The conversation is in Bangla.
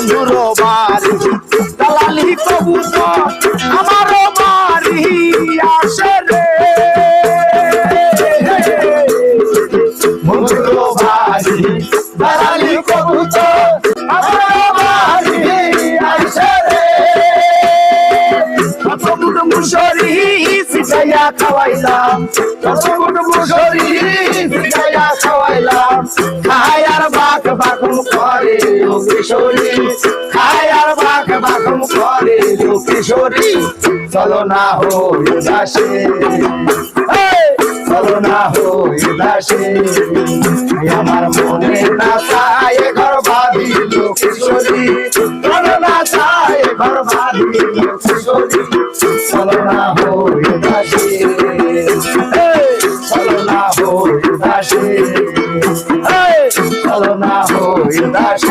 বন্ধুর বাড়ি দালালি কবুতর আমার বাড়ি আসে রে বন্ধুর বাড়ি দালালি কবুতর আমার বাড়ি আসে রে কবুতর মুশরি সিজাইয়া খাওয়াইলাম কবুতর মুশরি সিজাইয়া খাওয়াইলাম খায়ার বাক বাকুম করে ও কিশোরী খায়ার বাক বাকুম করে ও কিশোরী চলো না হই দাসে চলো না হই দাসে আমার মনে না চায় ঘর বাঁধিল কিশোরী চলো না চায় ঘর বাঁধিল কিশোরী চলো না হই দাসে চলো না হই দাসে চলো না হই দাসে